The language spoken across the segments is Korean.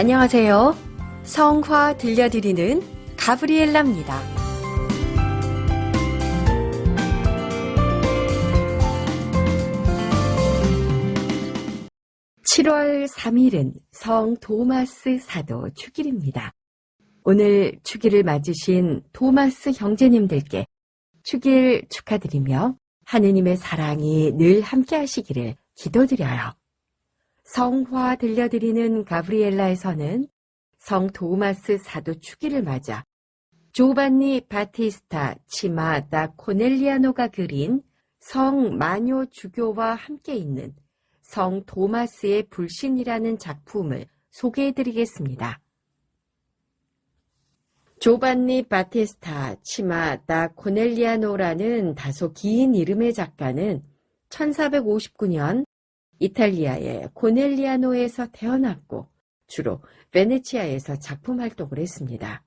안녕하세요. 성화 들려드리는 가브리엘라입니다. 7월 3일은 성 도마스 사도 축일입니다. 오늘 축일을 맞으신 도마스 형제님들께 축일 축하드리며 하느님의 사랑이 늘 함께 하시기를 기도드려요. 성화 들려드리는 가브리엘라에서는 성 도마스 사도 축일을 맞아 조반니 바티스타 치마 다 코넬리아노가 그린 성 마뇨 주교와 함께 있는 성 도마스의 불신이라는 작품을 소개해드리겠습니다. 조반니 바티스타 치마 다 코넬리아노라는 다소 긴 이름의 작가는 1459년 이탈리아의 코넬리아노에서 태어났고 주로 베네치아에서 작품 활동을 했습니다.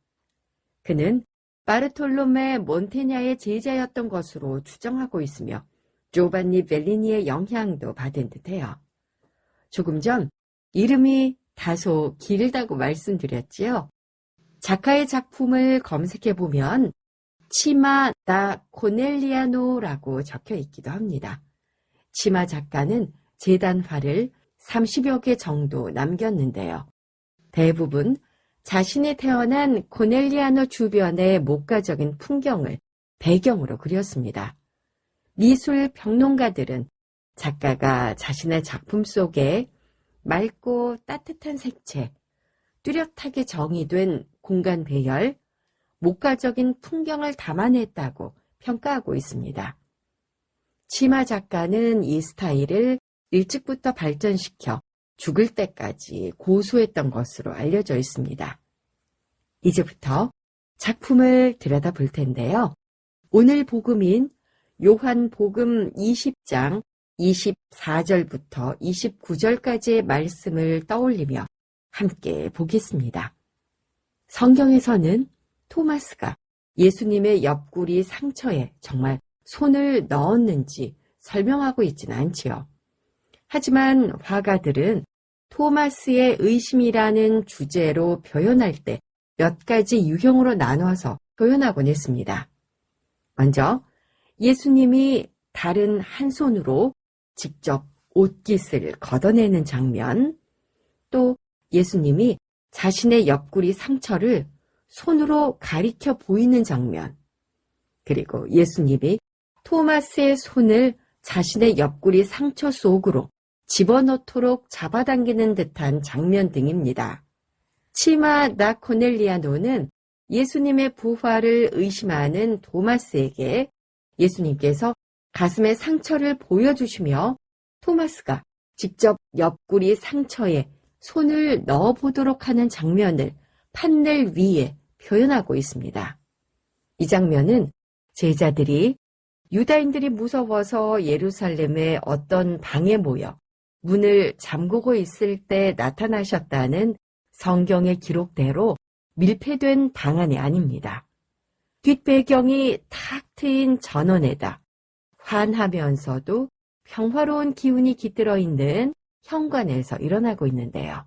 그는 바르톨로메 몬테냐의 제자였던 것으로 추정하고 있으며 조반니 벨리니의 영향도 받은 듯해요. 조금 전 이름이 다소 길다고 말씀드렸지요. 작가의 작품을 검색해보면 치마 다 코넬리아노라고 적혀 있기도 합니다. 치마 작가는 제단화를 30여 개 정도 남겼는데요. 대부분 자신이 태어난 코넬리아노 주변의 목가적인 풍경을 배경으로 그렸습니다. 미술 평론가들은 작가가 자신의 작품 속에 맑고 따뜻한 색채, 뚜렷하게 정의된 공간 배열, 목가적인 풍경을 담아냈다고 평가하고 있습니다. 치마 작가는 이 스타일을 일찍부터 발전시켜 죽을 때까지 고수했던 것으로 알려져 있습니다. 이제부터 작품을 들여다볼 텐데요. 오늘 복음인 요한복음 20장 24절부터 29절까지의 말씀을 떠올리며 함께 보겠습니다. 성경에서는 토마스가 예수님의 옆구리 상처에 정말 손을 넣었는지 설명하고 있지는 않지요. 하지만 화가들은 토마스의 의심이라는 주제로 표현할 때 몇 가지 유형으로 나눠서 표현하곤 했습니다. 먼저 예수님이 다른 한 손으로 직접 옷깃을 걷어내는 장면, 또 예수님이 자신의 옆구리 상처를 손으로 가리켜 보이는 장면, 그리고 예수님이 토마스의 손을 자신의 옆구리 상처 속으로 집어넣도록 잡아당기는 듯한 장면 등입니다. 치마 다 코넬리아노는 예수님의 부활을 의심하는 토마스에게 예수님께서 가슴의 상처를 보여주시며 토마스가 직접 옆구리 상처에 손을 넣어보도록 하는 장면을 판넬 위에 표현하고 있습니다. 이 장면은 제자들이 유다인들이 무서워서 예루살렘의 어떤 방에 모여 문을 잠그고 있을 때 나타나셨다는 성경의 기록대로 밀폐된 방 안이 아닙니다. 뒷배경이 탁 트인 전원에다 환하면서도 평화로운 기운이 깃들어 있는 현관에서 일어나고 있는데요.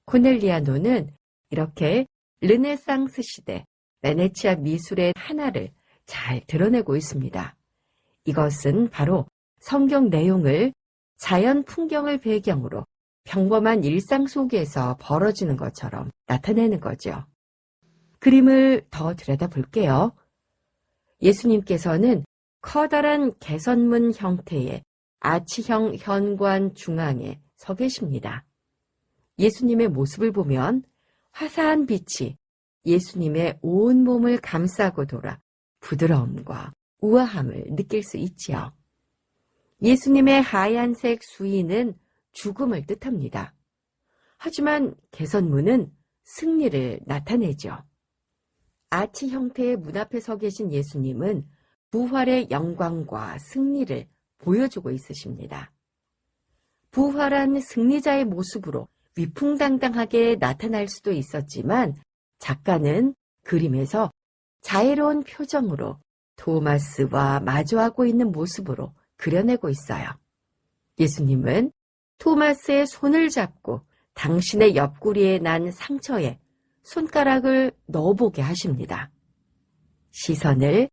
코넬리아노는 이렇게 르네상스 시대 베네치아 미술의 하나를 잘 드러내고 있습니다. 이것은 바로 성경 내용을 자연 풍경을 배경으로 평범한 일상 속에서 벌어지는 것처럼 나타내는 거죠. 그림을 더 들여다볼게요. 예수님께서는 커다란 개선문 형태의 아치형 현관 중앙에 서 계십니다. 예수님의 모습을 보면 화사한 빛이 예수님의 온 몸을 감싸고 돌아 부드러움과 우아함을 느낄 수 있지요. 예수님의 하얀색 수의는 죽음을 뜻합니다. 하지만 개선문은 승리를 나타내죠. 아치 형태의 문 앞에 서 계신 예수님은 부활의 영광과 승리를 보여주고 있으십니다. 부활한 승리자의 모습으로 위풍당당하게 나타날 수도 있었지만 작가는 그림에서 자애로운 표정으로 토마스와 마주하고 있는 모습으로 그려내고 있어요. 예수님은 토마스의 손을 잡고 당신의 옆구리에 난 상처에 손가락을 넣어보게 하십니다. 시선을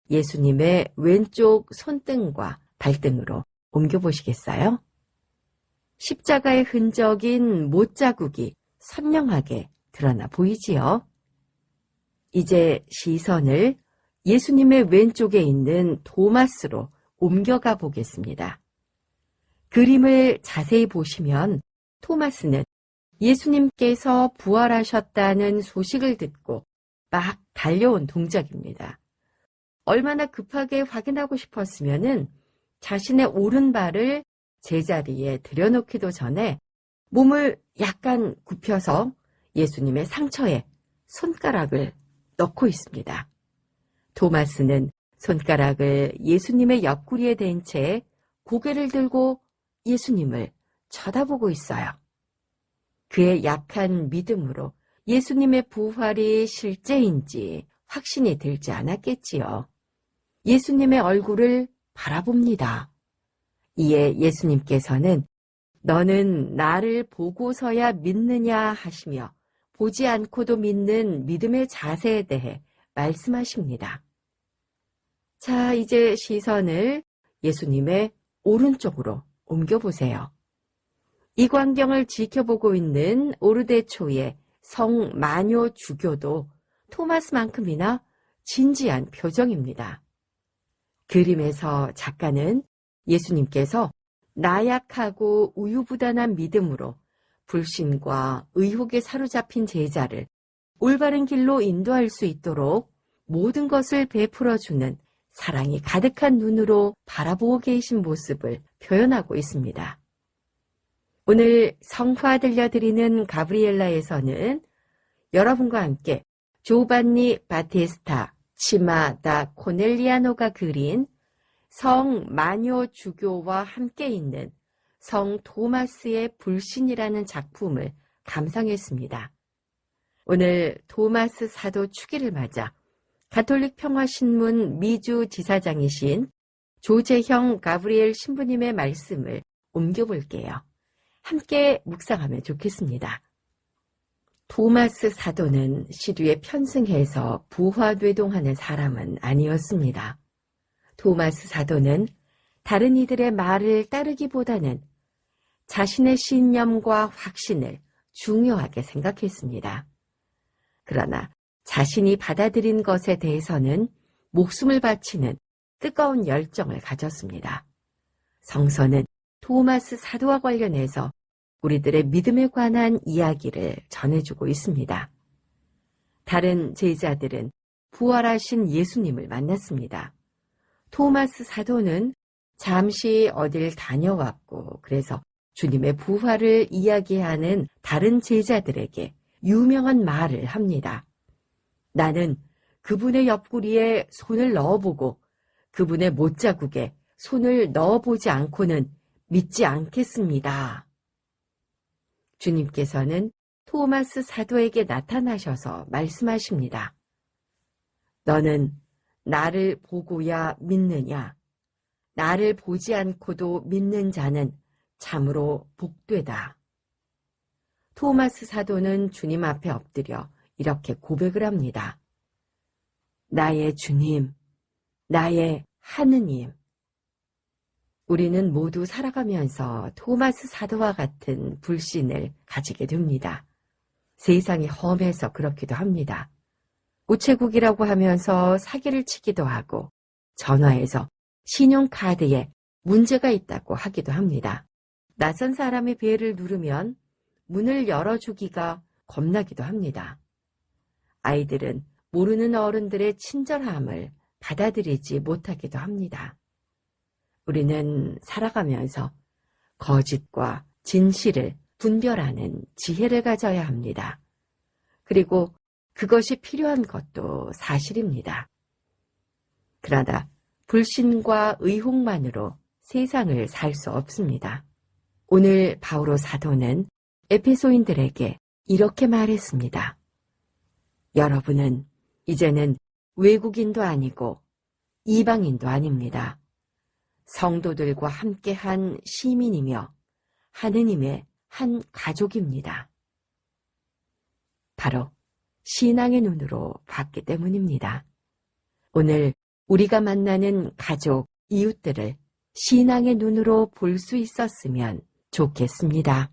예수님의 왼쪽 손등과 발등으로 옮겨보시겠어요? 십자가의 흔적인 못자국이 선명하게 드러나 보이지요? 이제 시선을 예수님의 왼쪽에 있는 도마스로 옮겨가 보겠습니다. 그림을 자세히 보시면 토마스는 예수님께서 부활하셨다는 소식을 듣고 막 달려온 동작입니다. 얼마나 급하게 확인하고 싶었으면은 자신의 오른발을 제자리에 들여놓기도 전에 몸을 약간 굽혀서 예수님의 상처에 손가락을 넣고 있습니다. 토마스는 손가락을 예수님의 옆구리에 댄 채 고개를 들고 예수님을 쳐다보고 있어요. 그의 약한 믿음으로 예수님의 부활이 실제인지 확신이 들지 않았겠지요. 예수님의 얼굴을 바라봅니다. 이에 예수님께서는 너는 나를 보고서야 믿느냐 하시며 보지 않고도 믿는 믿음의 자세에 대해 말씀하십니다. 자, 이제 시선을 예수님의 오른쪽으로 옮겨보세요. 이 광경을 지켜보고 있는 오르데초의 성 마뇨 주교도 토마스만큼이나 진지한 표정입니다. 그림에서 작가는 예수님께서 나약하고 우유부단한 믿음으로 불신과 의혹에 사로잡힌 제자를 올바른 길로 인도할 수 있도록 모든 것을 베풀어주는 사랑이 가득한 눈으로 바라보고 계신 모습을 표현하고 있습니다. 오늘 성화 들려드리는 가브리엘라에서는 여러분과 함께 조반니 바티스타 치마 다 코넬리아노가 그린 성 마뇨 주교와 함께 있는 성 토마스의 불신이라는 작품을 감상했습니다. 오늘 토마스 사도 축일을 맞아 가톨릭 평화신문 미주 지사장이신 조재형 가브리엘 신부님의 말씀을 옮겨볼게요. 함께 묵상하면 좋겠습니다. 토마스 사도는 시류에 편승해서 부화뇌동하는 사람은 아니었습니다. 토마스 사도는 다른 이들의 말을 따르기보다는 자신의 신념과 확신을 중요하게 생각했습니다. 그러나 자신이 받아들인 것에 대해서는 목숨을 바치는 뜨거운 열정을 가졌습니다. 성서는 토마스 사도와 관련해서 우리들의 믿음에 관한 이야기를 전해주고 있습니다. 다른 제자들은 부활하신 예수님을 만났습니다. 토마스 사도는 잠시 어딜 다녀왔고 그래서 주님의 부활을 이야기하는 다른 제자들에게 유명한 말을 합니다. 나는 그분의 옆구리에 손을 넣어보고 그분의 못자국에 손을 넣어보지 않고는 믿지 않겠습니다. 주님께서는 토마스 사도에게 나타나셔서 말씀하십니다. 너는 나를 보고야 믿느냐? 나를 보지 않고도 믿는 자는 참으로 복되다. 토마스 사도는 주님 앞에 엎드려 이렇게 고백을 합니다. 나의 주님, 나의 하느님. 우리는 모두 살아가면서 토마스 사도와 같은 불신을 가지게 됩니다. 세상이 험해서 그렇기도 합니다. 우체국이라고 하면서 사기를 치기도 하고 전화해서 신용카드에 문제가 있다고 하기도 합니다. 낯선 사람의 배를 누르면 문을 열어주기가 겁나기도 합니다. 아이들은 모르는 어른들의 친절함을 받아들이지 못하기도 합니다. 우리는 살아가면서 거짓과 진실을 분별하는 지혜를 가져야 합니다. 그리고 그것이 필요한 것도 사실입니다. 그러나 불신과 의혹만으로 세상을 살 수 없습니다. 오늘 바오로 사도는 에페소인들에게 이렇게 말했습니다. 여러분은 이제는 외국인도 아니고 이방인도 아닙니다. 성도들과 함께한 시민이며 하느님의 한 가족입니다. 바로 신앙의 눈으로 봤기 때문입니다. 오늘 우리가 만나는 가족, 이웃들을 신앙의 눈으로 볼 수 있었으면 좋겠습니다.